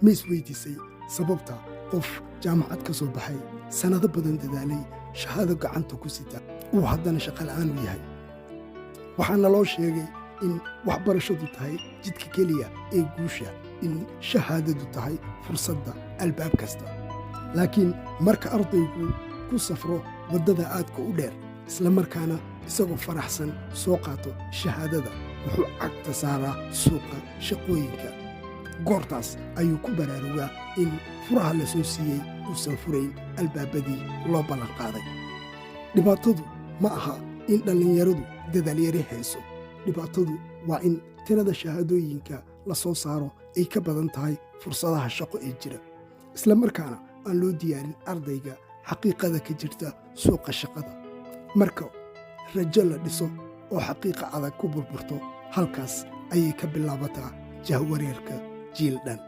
ma isweydiisay sababta qof jaamacad ka soo baxay sannado badan dadaalay shahaado gacanta ku sita uu haddana shaqo la'aan u yahay? waxaana loo sheegay in waxbarashadu tahay jidka keliya ee guusha, in shahaadadu tahay fursadda albaab kasta. laakiin marka ardaygu ku safro waddada aadka u dheer, isla markaana isagoo faraxsan soo qaato shahaadada, wuxuu cagta saaraa suuqa shaqooyinka. goortaas ayuu ku baraarugaa in furaha la soo siiyey uusan furayn albaabadii loo ballanqaaday. dhibaatadu ma aha in dhallinyaradu dadaalyari hayso. dhibaatadu waa in tirada shahaadooyinka la soo saaro ay ka badan tahay fursadaha shaqo ee jira, isla markaana aan loo diyaarin ardayga xaqiiqada ka jirta suuqa shaqada. marka rajo la dhiso oo xaqiiqa adag ku burburto, halkaas ayay ka bilaabataa jahwareerka jiil dhan.